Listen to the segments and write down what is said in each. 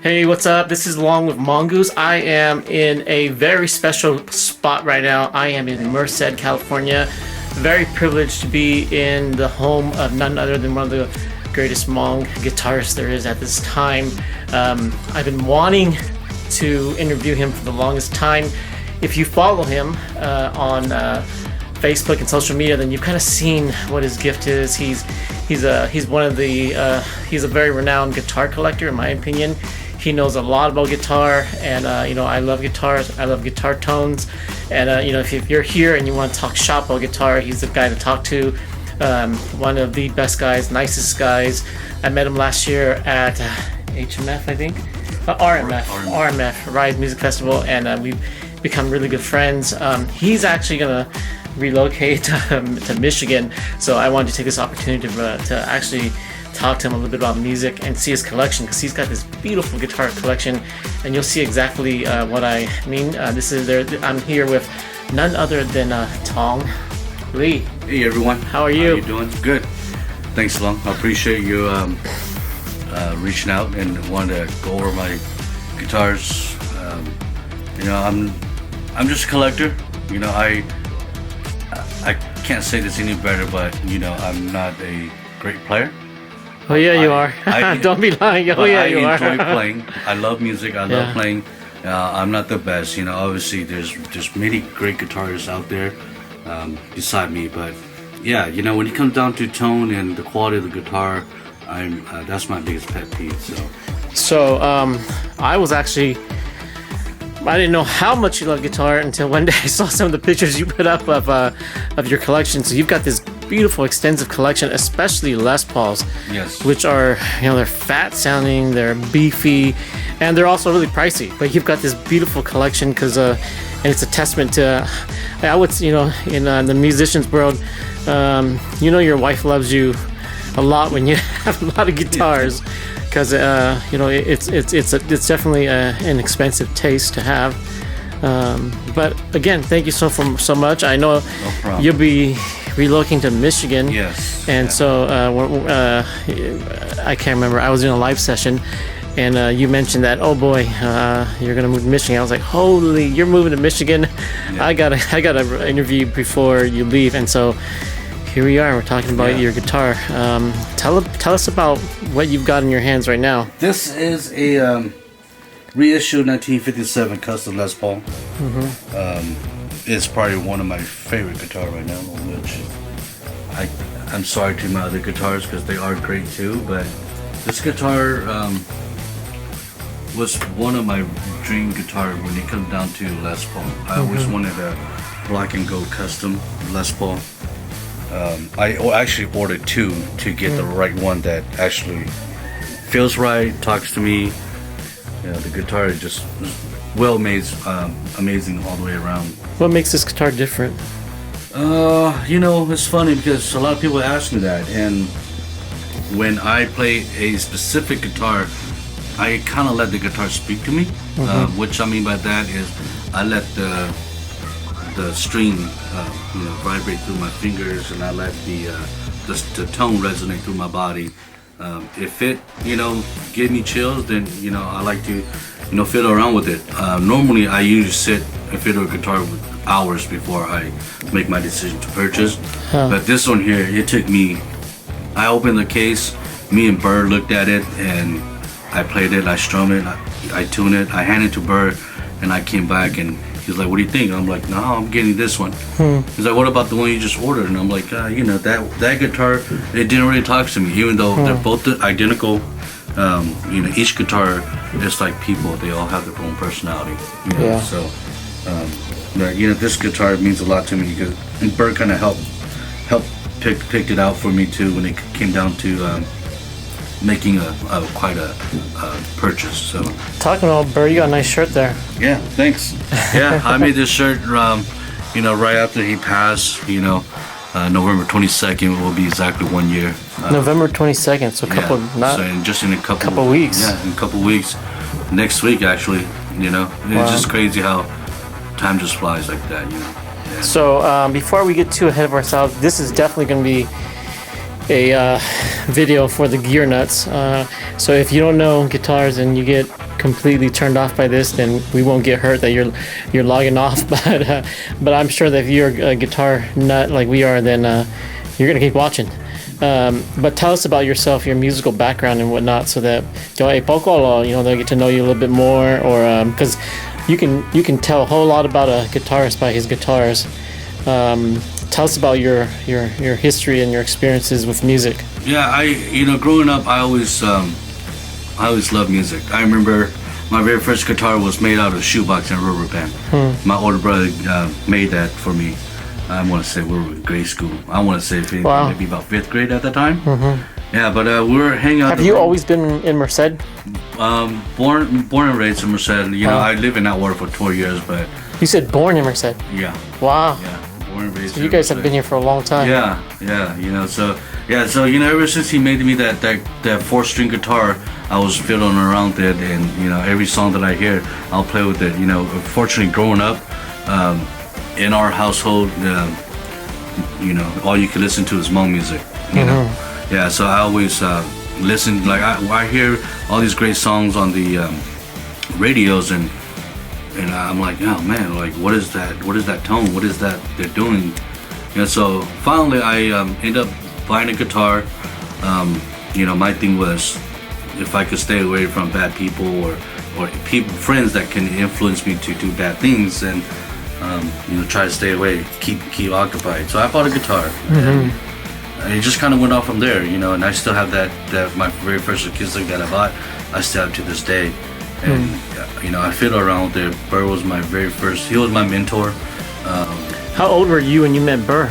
Hey, what's up? This is Long with Hmongoose. I am in a very special spot right now. I am in Merced, California. Very privileged to be in the home of none other than one of the greatest Hmong guitarists there is at this time. I've been wanting to interview him for the longest time. If you follow him on Facebook and social media, then you've kind of seen what his gift is. He's a very renowned guitar collector, in my opinion. He knows a lot about guitar, and I love guitars. I love guitar tones, and if you're here and you want to talk shop about guitar, he's the guy to talk to. One of the best guys, nicest guys. I met him last year at HMF, I think, RMF, Rise Music Festival, and we've become really good friends. He's actually gonna relocate to Michigan, so I wanted to take this opportunity to actually talk to him a little bit about music and see his collection, because he's got this beautiful guitar collection, and you'll see exactly what I mean. I'm here with none other than Tong Lee. Hey everyone, how are you? How you doing? Good. Thanks, Long. I appreciate you reaching out and wanting to go over my guitars. I'm just a collector. I can't say this any better, but I'm not a great player. Oh yeah, you are. Don't be lying. Oh yeah, you are. I enjoy playing. I love music. I love playing. I'm not the best. Obviously there's many great guitarists out there beside me, but yeah, when it comes down to tone and the quality of the guitar, that's my biggest pet peeve. So I didn't know how much you love guitar until one day I saw some of the pictures you put up of your collection. So you've got this beautiful extensive collection, especially Les Pauls. Yes. Which are, they're fat sounding, they're beefy, and they're also really pricey. But you've got this beautiful collection and it's a testament to, I would, in the musician's world, your wife loves you a lot when you have a lot of guitars. Because it's definitely an expensive taste to have, but again, thank you so much. I know you'll be relocating to Michigan. Yes. And so I can't remember. I was in a live session, and you mentioned that. Oh boy, you're gonna move to Michigan. I was like, holy, you're moving to Michigan? Yeah. I gotta interview you before you leave, and so. Here we are. We're talking about your guitar. Tell us about what you've got in your hands right now. This is a reissued 1957 custom Les Paul. Mm-hmm. It's probably one of my favorite guitars right now. Which I'm sorry to my other guitars because they are great too, but this guitar was one of my dream guitars when it comes down to Les Paul. I always wanted a black and gold custom Les Paul. I actually ordered two to get the right one that actually feels right, talks to me. The guitar is just well made, amazing all the way around. What makes this guitar different? It's funny because a lot of people ask me that, and when I play a specific guitar, I kind of let the guitar speak to me. Which I mean by that is I let the string vibrate through my fingers, and I let the tone resonate through my body. If it give me chills, then I like to fiddle around with it. Normally I usually sit and fiddle a guitar hours before I make my decision to purchase. But this one here, it took me, I opened the case, me and Bird looked at it, and I played it, I strummed it, I tuned it, I handed it to Bird, and I came back and he's like, what do you think? I'm like, no, I'm getting this one. He's like, what about the one you just ordered? And I'm like, that guitar, it didn't really talk to me, even though they're both identical. Each guitar is like people, they all have their own personality. So, this guitar means a lot to me because Bert kind of helped picked it out for me too when it came down to making quite a purchase. So talking about Bert, you got a nice shirt there. Yeah, thanks. Yeah, I made this shirt right after he passed. November 22nd will be exactly 1 year. November 22nd, so in a couple weeks. Yeah, in a couple weeks. Next week actually. It's just crazy how time just flies like that. Yeah. So before we get too ahead of ourselves, this is definitely going to be a video for the gear nuts. So if you don't know guitars and you get completely turned off by this, then we won't get hurt that you're logging off. But I'm sure that if you're a guitar nut like we are, then you're gonna keep watching. But tell us about yourself, your musical background and whatnot, so that they'll get to know you a little bit more, or because you can tell a whole lot about a guitarist by his guitars. Tell us about your history and your experiences with music. Yeah, growing up, I always loved music. I remember my very first guitar was made out of shoebox and rubber band. My older brother made that for me. I want to say we were in grade school. I want to say maybe about 5th grade at the time. Yeah, but we were hanging out. Have you always been in Merced? Born and raised in Merced. I lived in Atwater for 12 years, but... You said born in Merced? Yeah. Wow. Yeah, born and raised. So you guys have been here for a long time. Yeah. So ever since he made me that 4-string guitar, I was fiddling around it, and every song that I hear, I'll play with it. Fortunately, growing up in our household, all you can listen to is Hmong music. Yeah, so I always listen. Like I hear all these great songs on the radios, and I'm like, oh man, like what is that? What is that tone? What is that they're doing? So finally, I end up buying a guitar. My thing was, if I could stay away from bad people or friends that can influence me to do bad things, and try to stay away, keep occupied. So I bought a guitar. And it just kind of went off from there, and I still have that my very first acoustic that I bought. I still have to this day, and I fiddle around with it. Burr was my very first. He was my mentor. How old were you when you met Burr?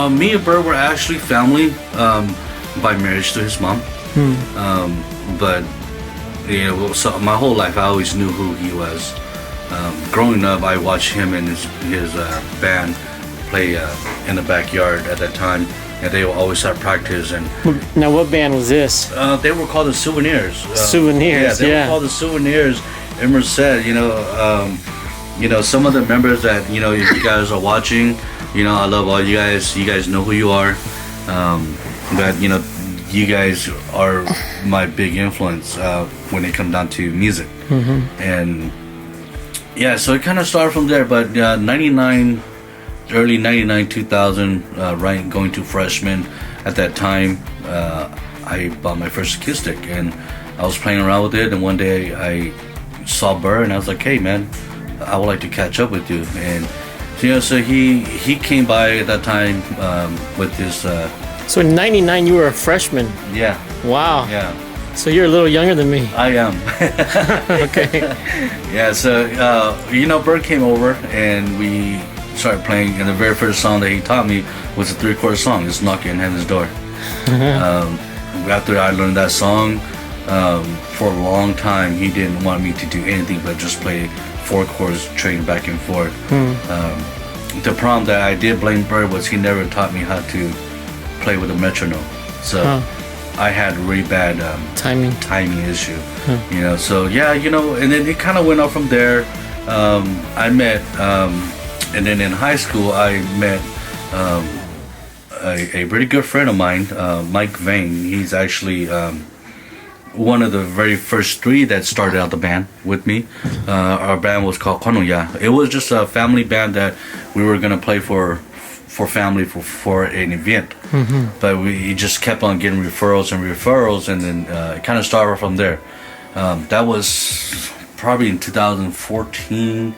Me and Burr were actually family by marriage to his mom. But so my whole life I always knew who he was. Growing up, I watched him and his band play in the backyard at that time, and they would always have practice. And now, what band was this? They were called the Souvenirs. Souvenirs. They were called the Souvenirs. And Merced, some of the members that if you guys are watching, I love all you guys. You guys know who you are. But you guys are my big influence when it comes down to music. And yeah, so it kind of started from there. But 99, early 99, 2000, right, going to freshman at that time, I bought my first acoustic, and I was playing around with it. And one day I saw Burr, and I was like, hey man, I would like to catch up with you. And so he came by at that time with his So in 99 you were a freshman. Yeah. Wow. Yeah. So you're a little younger than me. I am. Okay. Yeah, so Burr came over and we started playing, and the very first song that he taught me was a 3-chord song. It's Knocking on Heaven's Door. After I learned that song, for a long time he didn't want me to do anything but just play 4 chords, train back and forth. The problem that I did blame Burr was he never taught me how to play with a metronome. So I had a really bad timing issue. So yeah, and then it kind of went off from there. I met, and then in high school I met a pretty good friend of mine, Mike Vane. He's actually one of the very first 3 that started out the band with me. Our band was called Hmongoose. It was just a family band that we were gonna play for family for an event. But we just kept on getting referrals, and then it kind of started from there. That was probably in 2014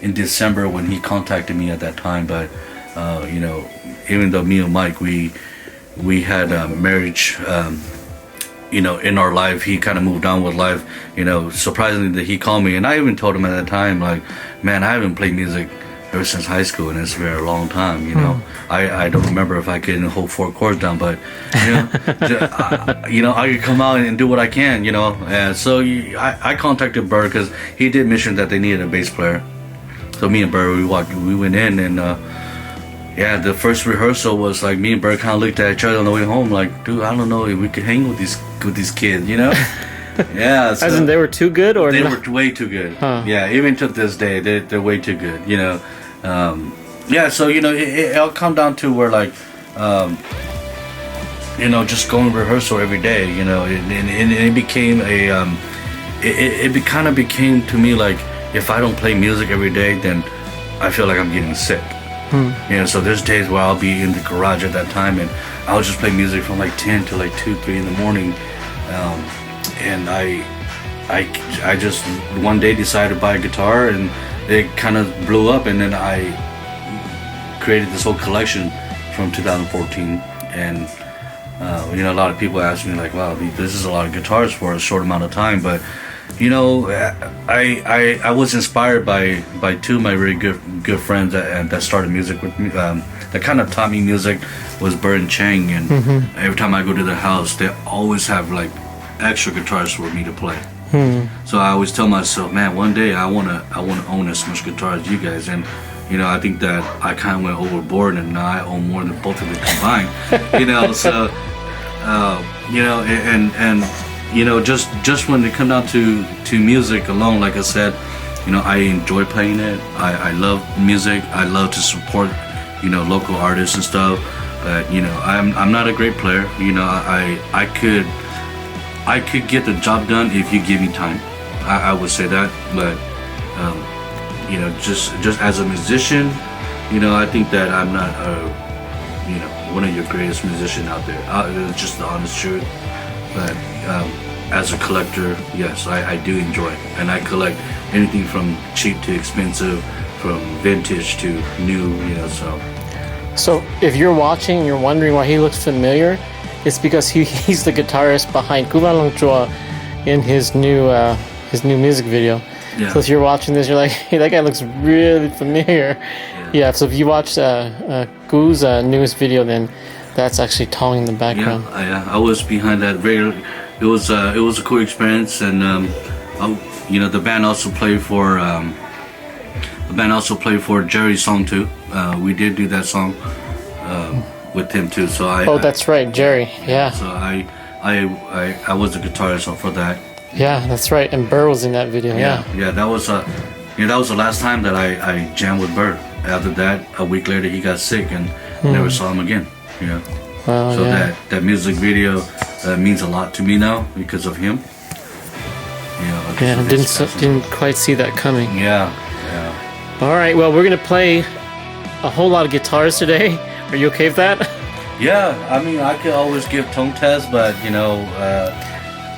in December when he contacted me at that time. But even though me and Mike we had marriage in our life, he kind of moved on with life. Surprisingly that he called me, and I even told him at that time, like, man, I haven't played music ever since high school, and it's a very long time. I don't remember if I could hold 4 chords down, but I could come out and do what I can. And so I contacted Burr because he did mention that they needed a bass player. So me and Burr, we went in, and the first rehearsal was like me and Burr kind of looked at each other on the way home, like, dude, I don't know if we could hang with these kids, Yeah. So as in they were too good, or they were way too good. Yeah, even to this day, they're way too good. So it'll come down to where, like, just going to rehearsal every day. And it became it kind of became to me like, if I don't play music every day, then I feel like I'm getting sick. You know, so there's days where I'll be in the garage at that time, and I'll just play music from like 10 to like 2, 3 in the morning. And I just one day decided to buy a guitar, and it kind of blew up, and then I created this whole collection from 2014. And you know, a lot of people ask me like, wow, this is a lot of guitars for a short amount of time. But you know, I was inspired by two of my very good friends that started music with me, that kind of taught me music, was Bert and Chang. And every time I go to their house, they always have like extra guitars for me to play. So I always tell myself, man, one day I wanna own as much guitar as you guys. And you know, I think that I kind of went overboard, and now I own more than both of them combined. You know, so you know, and you know, just when it comes down to music alone, like I said, you know, I enjoy playing it. I love music. I love to support, you know, local artists and stuff. But you know, I'm not a great player. You know, I could get the job done if you give me time. I would say that. But you know, just as a musician, you know, I think that I'm not you know, one of your greatest musicians out there. It's just the honest truth. But as a collector, yes, I do enjoy it, and I collect anything from cheap to expensive, from vintage to new. You know, So if you're watching and you're wondering why he looks familiar, it's because he's the guitarist behind Kuvan Longchua in his new music video. Yeah. So if you're watching this, you're like, hey, that guy looks really familiar. Yeah, so if you watch Gu's newest video, then that's actually Tong in the background. Yeah, I was behind that. It was a cool experience, and you know, the band also played for Jerry's song too. We did do that song with him too. So that's right, Jerry. Yeah. So I was a guitarist for that. Yeah, that's right. And Burr was in that video. Yeah. That was the last time that I jammed with Burr. After that, a week later, he got sick, and never saw him again. You know. Wow, So that music video means a lot to me now because of him. You know, yeah, didn't quite see that coming. Yeah. All right, well, we're gonna play a whole lot of guitars today. Are you okay with that? Yeah, I mean, I could always give tone tests, but you know.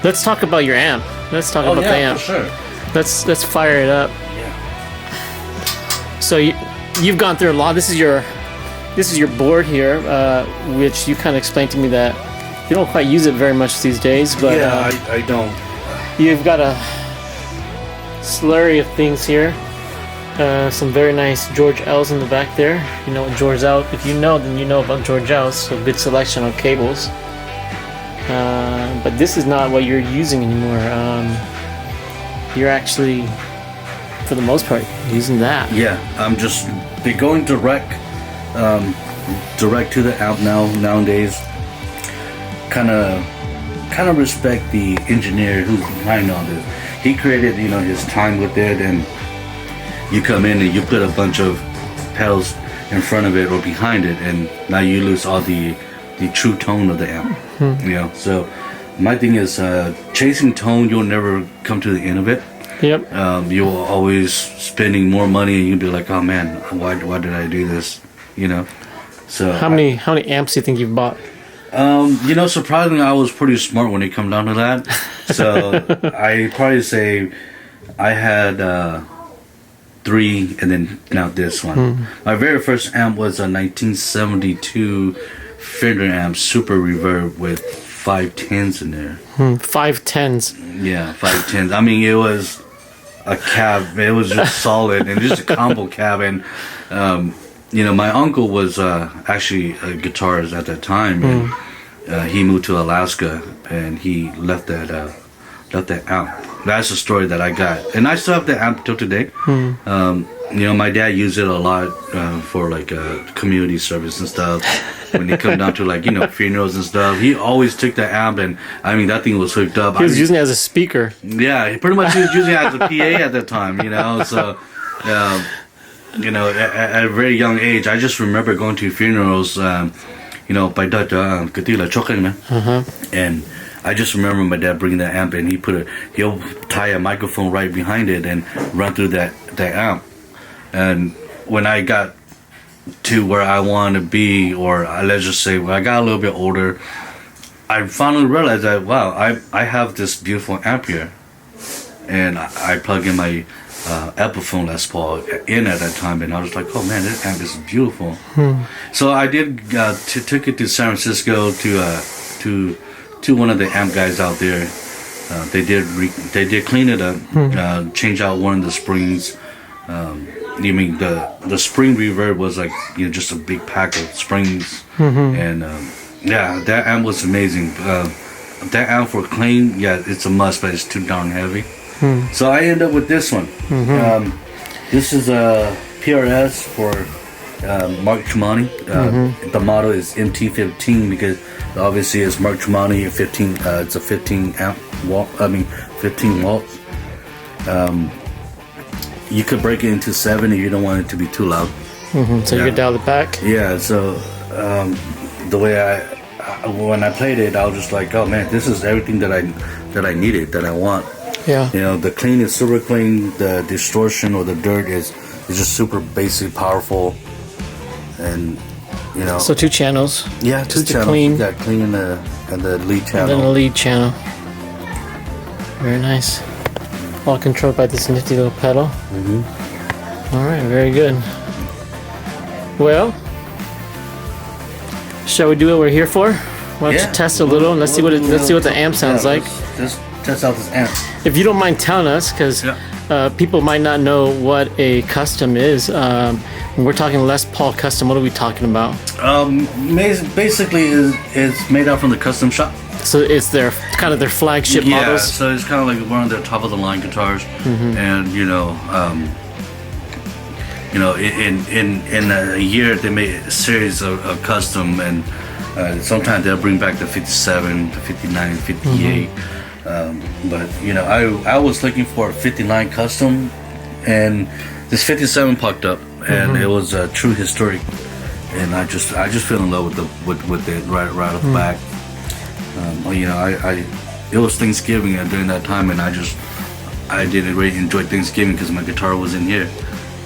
Let's talk about your amp. Let's talk about the amp. For sure. Let's fire it up. Yeah. So you've gone through a lot. This is your board here, which you kind of explained to me that you don't quite use it very much these days. But I don't. You've got a slurry of things here. Some very nice George L's in the back there. You know what George L. If you know, then you know about George L's. So good selection of cables. But this is not what you're using anymore. You're actually, for the most part, using that. Yeah, I'm just going direct to the amp nowadays. Kind of respect the engineer who's behind all this. He created, you know, his time with it, and you come in and you put a bunch of pedals in front of it or behind it, and now you lose all the true tone of the amp. You know, so my thing is chasing tone, you'll never come to the end of it. Yep. You're always spending more money, and you'll be like, oh man, why did I do this? You know. So how many amps do you think you've bought? You know, surprisingly, I was pretty smart when it come down to that. So I probably say I had 3, and then now this one. My very first amp was a 1972 Fender amp, super reverb with 510s in there. 510s. Yeah, 510s. I mean, it was a cab. It was just solid, and just a combo cab. And you know, my uncle was actually a guitarist at that time, and he moved to Alaska, and he left that amp. That's the story that I got, and I still have the amp till today. You know, my dad used it a lot for like community service and stuff. When it come down to, like, you know, funerals and stuff, he always took the amp, and I mean, that thing was hooked up. He was using it as a speaker. Yeah, he pretty much was using it as a PA at that time, you know. So, you know, at a very young age, I just remember going to funerals, you know, by Dutch, and I just remember my dad bringing that amp in. He'll tie a microphone right behind it and run through that amp. And when I got to where I want to be, or let's just say when I got a little bit older, I finally realized that, wow, I have this beautiful amp here. And I plug in my Epiphone Les Paul in at that time, and I was like, oh man, this amp is beautiful. So I did took it to San Francisco to one of the amp guys out there. They did clean it up, change out one of the springs. You mean the spring reverb was like, you know, just a big pack of springs, and yeah, that amp was amazing. That amp for clean, yeah, it's a must, but it's too darn heavy. So I end up with this one. This is a PRS for Mark Tremonti. The model is MT15 because obviously it's Mark Tremonti. 15. It's a 15 amp watt. 15 watts. You could break it into 7 if you don't want it to be too loud. So you could dial it back. Yeah. So the way when I played it, I was just like, oh man, this is everything that I needed, that I want. Yeah. You know, the clean is super clean. The distortion or the dirt is just super basic, powerful, and you know. So 2 channels. Yeah, 2 channels. Clean. You got clean and the lead channel. And then the lead channel. Very nice. All controlled by this nifty little pedal. All right, very good. Well, shall we do what we're here for? Why don't you test a little and let's see what the amp sounds like. Let's test out this amp. If you don't mind telling us, because people might not know what a custom is. When we're talking Les Paul custom, what are we talking about? Basically, it's made out from the custom shop. So it's their kind of their flagship models. Yeah, so it's kind of like one of their top of the line guitars, and in a year they made a series of custom, and sometimes they'll bring back the 57, the 59, 58. But you know, I was looking for a 59 custom, and this 57 popped up, and it was a true historic, and I just fell in love with it right off the back. You know, it was Thanksgiving during that time, and I didn't really enjoy Thanksgiving because my guitar was in here.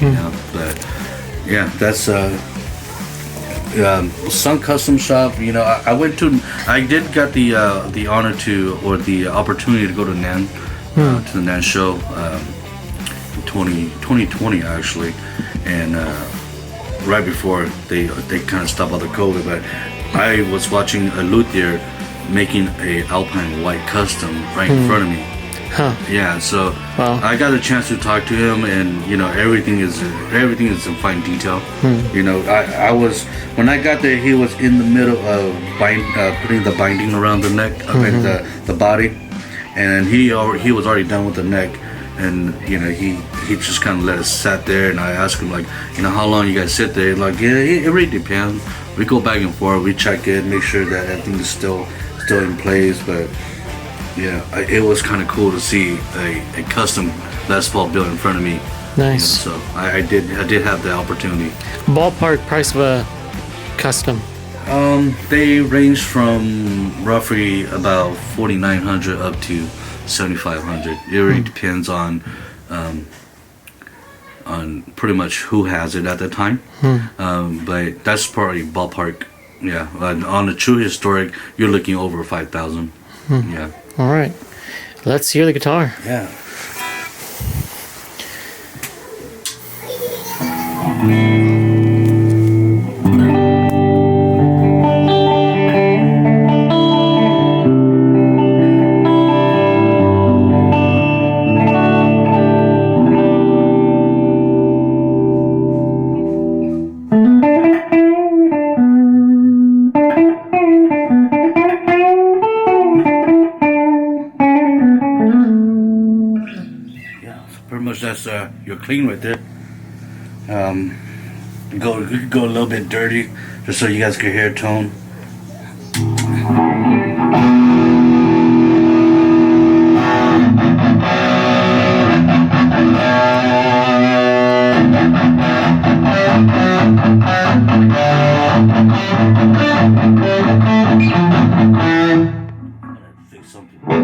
You know, but yeah, that's Sun Custom Shop. You know, I did get the honor or the opportunity to go to NANN, to the NANN show, 2020 actually, and right before they kind of stopped all the COVID, but I was watching a luthier making a Alpine white custom right in front of me. Yeah, so I got a chance to talk to him, and you know, everything is in fine detail. You know, I was, when I got there, he was in the middle of putting the binding around the neck, and the body, and he was already done with the neck, and you know, he just kind of let us sat there, and I asked him, like, you know, how long you guys sit there? Like, yeah, it really depends. We go back and forth, we check it, make sure that everything is still in place, but yeah, it was kind of cool to see a custom Les Paul built in front of me. Nice. You know, so I did have the opportunity. Ballpark price of a custom? They range from roughly about $4,900 up to $7,500. It really depends on pretty much who has it at the time. But that's probably ballpark. Yeah, on a true historic, you're looking over 5,000. Yeah. All right, let's hear the guitar. Yeah. Pretty much that's your clean right there. Go a little bit dirty, just so you guys can hear tone. do something.